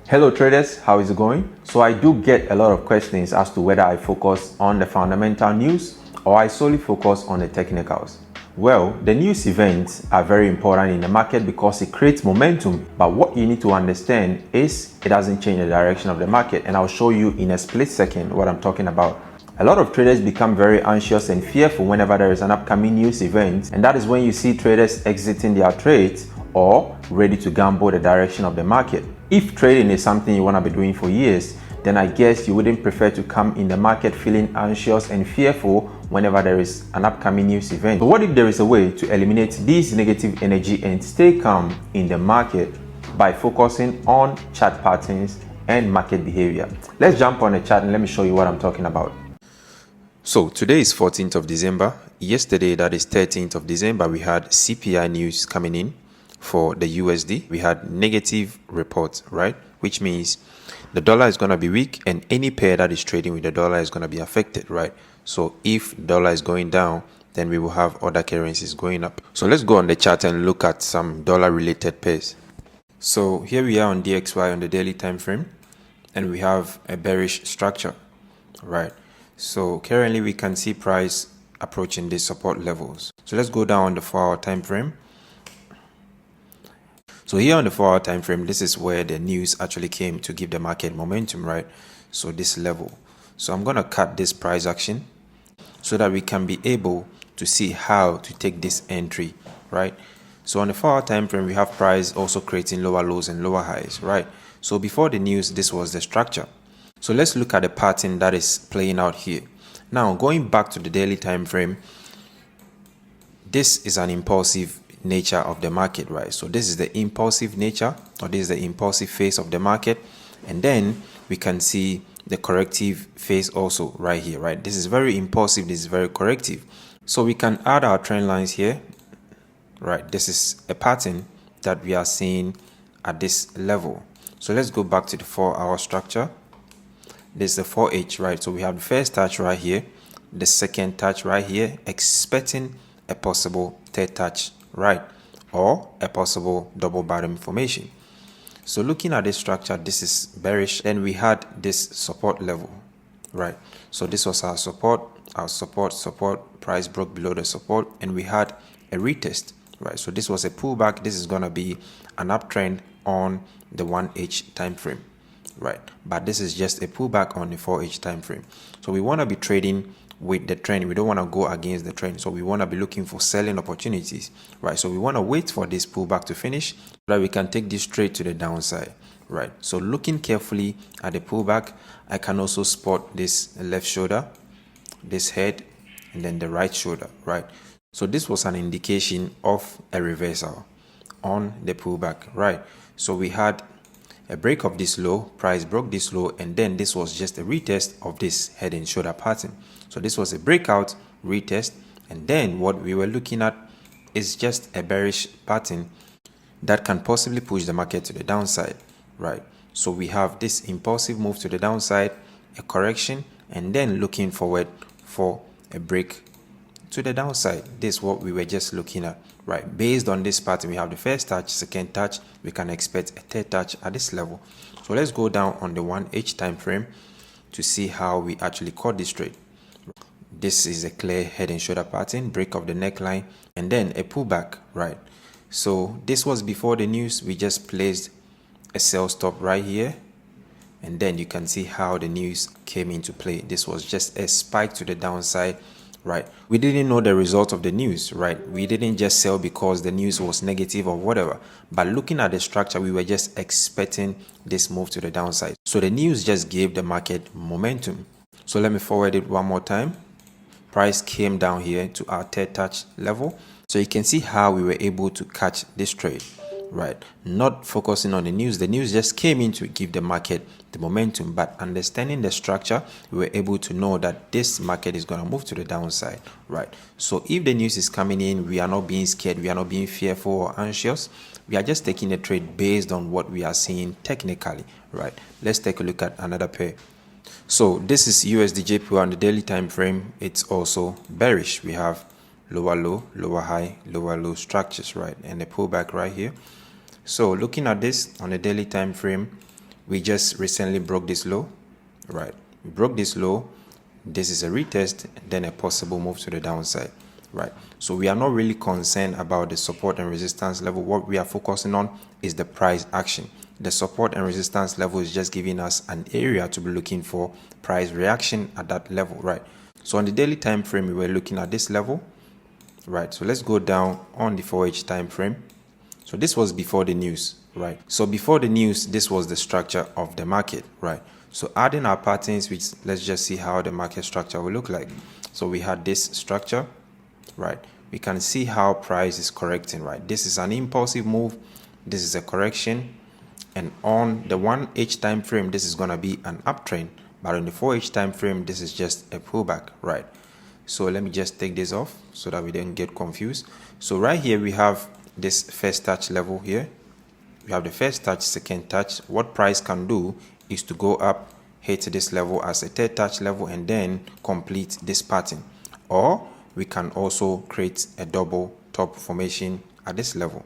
Hello traders, how is it going? So I do get a lot of questions as to whether I focus on the fundamental news or I solely focus on the technicals. Well, the news events are very important in the market because it creates momentum, but what you need to understand is it doesn't change the direction of the market, and I'll show you in a split second what I'm talking about. A lot of traders become very anxious and fearful whenever there is an upcoming news event, and that is when you see traders exiting their trades or ready to gamble the direction of the market. If trading is something you want to be doing for years, then I guess you wouldn't prefer to come in the market feeling anxious and fearful whenever there is an upcoming news event. But what if there is a way to eliminate this negative energy and stay calm in the market by focusing on chart patterns and market behavior? Let's jump on the chart and let me show you what I'm talking about. So today is 14th of December. Yesterday, that is 13th of December, we had CPI news coming in for the USD. We had negative reports, right? Which means the dollar is going to be weak and any pair that is trading with the dollar is going to be affected, right? So if dollar is going down, then we will have other currencies going up. So let's go on the chart and look at some dollar related pairs. So here we are on DXY on the daily time frame, and we have a bearish structure, right? So currently we can see price approaching these support levels. So let's go down on the 4-hour time frame. So here on the 4-hour time frame, this is where the news actually came to give the market momentum, right? So this level. So I'm going to cut this price action so that we can be able to see how to take this entry, right? So on the 4-hour time frame, we have price also creating lower lows and lower highs, right? So before the news, this was the structure. So let's look at the pattern that is playing out here. Now, going back to the daily time frame, this is an impulsive nature of the market, right? So this is the impulsive nature, or this is the impulsive phase of the market, and then we can see the corrective phase also right here, right? This is very impulsive, this is very corrective. So we can add our trend lines here, right? This is a pattern that we are seeing at this level. So let's go back to the 4-hour structure. This is the 4H, right? So we have the first touch right here, the second touch right here, expecting a possible third touch, right, or a possible double bottom formation. So looking at this structure, this is bearish. Then we had this support level, right? So this was our support, price broke below the support, and we had a retest, right? So this was a pullback. This is going to be an uptrend on the 1H time frame, right? But this is just a pullback on the 4H time frame. So we want to be trading with the trend. We don't want to go against the trend. So we want to be looking for selling opportunities, right? So we want to wait for this pullback to finish so that we can take this trade to the downside, right? So looking carefully at the pullback, I can also spot this left shoulder, this head, and then the right shoulder, right? So this was an indication of a reversal on the pullback, right? So we had a break of this low, price broke this low, and then this was just a retest of this head and shoulder pattern. So this was a breakout, retest, and then what we were looking at is just a bearish pattern that can possibly push the market to the downside, right? So we have this impulsive move to the downside, a correction, and then looking forward for a break to the downside. This is what we were just looking at, right? Based on this pattern, we have the first touch, second touch, we can expect a third touch at this level. So let's go down on the 1H time frame to see how we actually caught this trade. This is a clear head and shoulder pattern, break of the neckline, and then a pullback, right? So this was before the news. We just placed a sell stop right here, and then you can see how the news came into play. This was just a spike to the downside, right? We didn't know the result of the news, right? We didn't just sell because the news was negative or whatever, but looking at the structure, we were just expecting this move to the downside. So the news just gave the market momentum. So let me forward it one more time. Price came down here to our third touch level. So you can see how we were able to catch this trade, right? Not focusing on the news. The news just came in to give the market the momentum, but understanding the structure, we were able to know that this market is going to move to the downside, right? So if the news is coming in, we are not being scared, we are not being fearful or anxious. We are just taking a trade based on what we are seeing technically, right? Let's take a look at another pair. So this is USD on the daily time frame. It's also bearish. We have lower low, lower high, lower low structures, right? And a pullback right here. So looking at this on the daily time frame, we just recently broke this low, right? We broke this low. This is a retest, then a possible move to the downside, right? So we are not really concerned about the support and resistance level. What we are focusing on is the price action. The support and resistance level is just giving us an area to be looking for price reaction at that level, right? So on the daily time frame, we were looking at this level, right? So let's go down on the 4H time frame. So this was before the news, right? So before the news, this was the structure of the market, right? So adding our patterns, which let's just see how the market structure will look like. So we had this structure, right? We can see how price is correcting, right? This is an impulsive move. This is a correction. And on the 1H time frame, this is going to be an uptrend. But on the 4H time frame, this is just a pullback, right? So let me just take this off so that we don't get confused. So right here, we have this first touch level here. We have the first touch, second touch. What price can do is to go up, hit this level as a third touch level, and then complete this pattern. Or we can also create a double top formation at this level.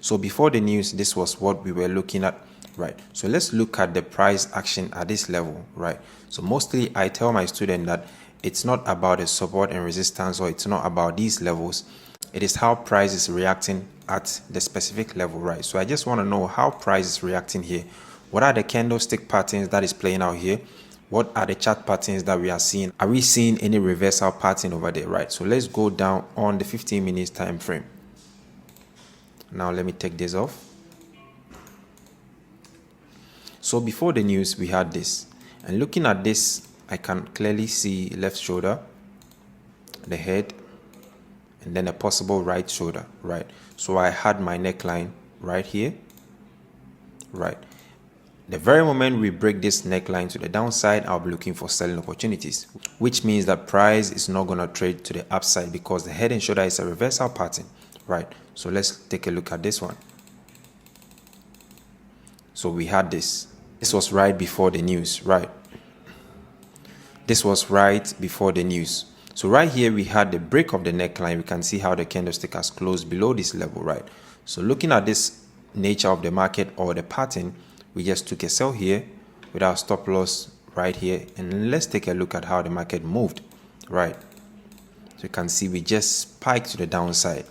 So before the news, this was what we were looking at, right? So let's look at the price action at this level, right? So mostly I tell my student that it's not about the support and resistance, or it's not about these levels. It is how price is reacting at the specific level, right? So I just want to know how price is reacting here. What are the candlestick patterns that is playing out here? What are the chart patterns that we are seeing? Are we seeing any reversal pattern over there, right? So let's go down on the 15 minutes time frame. Now let me take this off. So before the news, we had this. And looking at this, I can clearly see left shoulder, the head, and then a possible right shoulder, right? So I had my neckline right here, right? The very moment we break this neckline to the downside, I'll be looking for selling opportunities, which means that price is not going to trade to the upside because the head and shoulder is a reversal pattern, right? So let's take a look at this one. So we had this. This was right before the news, right? This was right before the news. So right here, we had the break of the neckline. We can see how the candlestick has closed below this level, right? So looking at this nature of the market or the pattern, we just took a sell here with our stop loss right here. And let's take a look at how the market moved, right? So you can see we just spiked to the downside,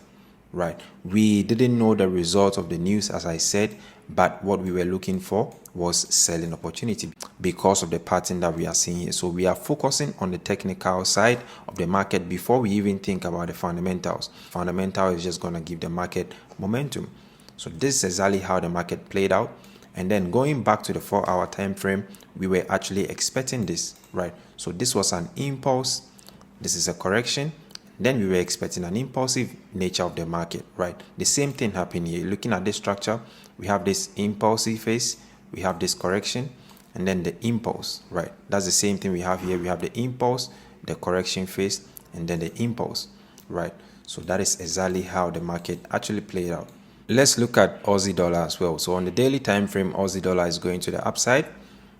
right? We didn't know the result of the news, as I said, but what we were looking for was selling opportunity because of the pattern that we are seeing here. So we are focusing on the technical side of the market before we even think about the fundamentals. Fundamental is just going to give the market momentum. So this is exactly how the market played out. And then going back to the 4-hour time frame, we were actually expecting this, right? So this was an impulse. This is a correction. Then we were expecting an impulsive nature of the market, right? The same thing happened here. Looking at this structure, we have this impulsive phase, we have this correction, and then the impulse, right? That's the same thing we have here. We have the impulse, the correction phase, and then the impulse, right? So that is exactly how the market actually played out. Let's look at Aussie dollar as well. So on the daily time frame, Aussie dollar is going to the upside.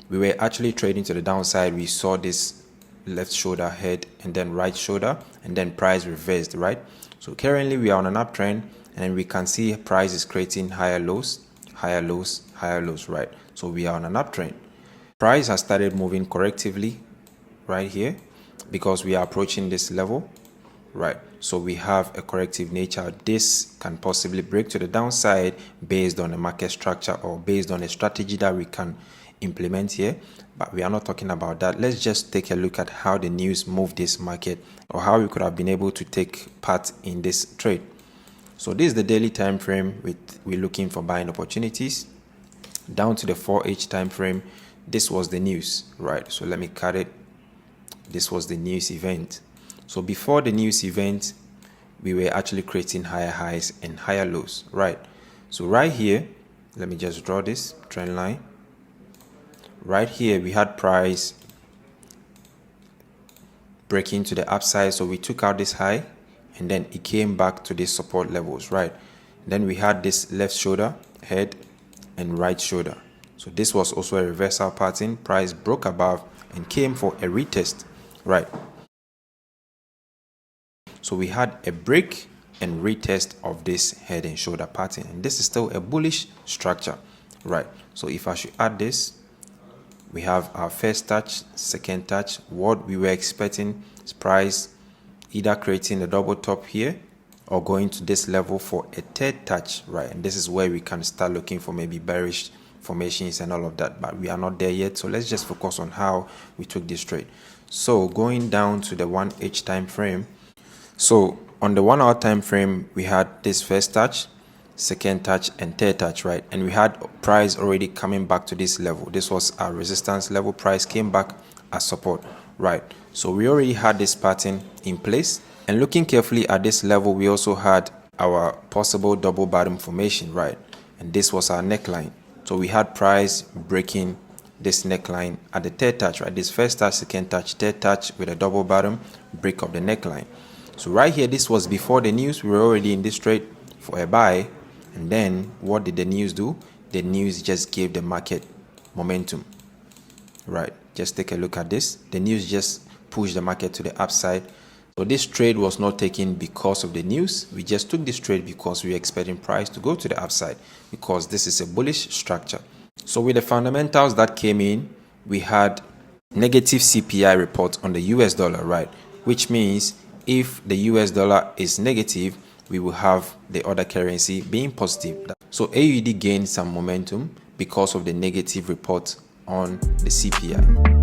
We were actually trading to the downside. We saw this left shoulder, head, and then right shoulder, and then price reversed, right? So currently we are on an uptrend, and we can see price is creating higher lows, higher lows, higher lows, right? So we are on an uptrend. Price has started moving correctively right here because we are approaching this level, right? So we have a corrective nature. This can possibly break to the downside based on the market structure or based on a strategy that we can implement here, but we are not talking about that. Let's just take a look at how the news moved this market or how we could have been able to take part in this trade. So this is the daily time frame we're looking for buying opportunities. Down to the 4H time frame, this was the news, right? So let me cut it. This was the news event. So before the news event, we were actually creating higher highs and higher lows, right? So right here, let me just draw this trend line. Right here, we had price breaking to the upside. So we took out this high and then it came back to these support levels, right? Then we had this left shoulder, head, and right shoulder. So this was also a reversal pattern. Price broke above and came for a retest, right? So we had a break and retest of this head and shoulder pattern. And this is still a bullish structure, right? So if I should add this, We have our first touch, second touch. What we were expecting is price either creating a double top here or going to this level for a third touch, right? And this is where we can start looking for maybe bearish formations and all of that, but we are not there yet. So let's just focus on how we took this trade. So going down to the 1H time frame. So on the 1 hour time frame, we had this first touch, second touch, and third touch, right? And we had price already coming back to this level. This was our resistance level. Price came back as support, right? So we already had this pattern in place. And looking carefully at this level, we also had our possible double bottom formation, right? And this was our neckline. So we had price breaking this neckline at the third touch, right? This first touch, second touch, third touch with a double bottom, break of the neckline. So right here, this was before the news. We were already in this trade for a buy. And then what did the news do? The news just gave the market momentum, right? Just take a look at this. The news just pushed the market to the upside. So this trade was not taken because of the news. We just took this trade because we were expecting price to go to the upside, because this is a bullish structure. So with the fundamentals that came in, we had negative CPI report on the US dollar, right? Which means if the US dollar is negative, we will have the other currency being positive. So AUD gained some momentum because of the negative report on the CPI.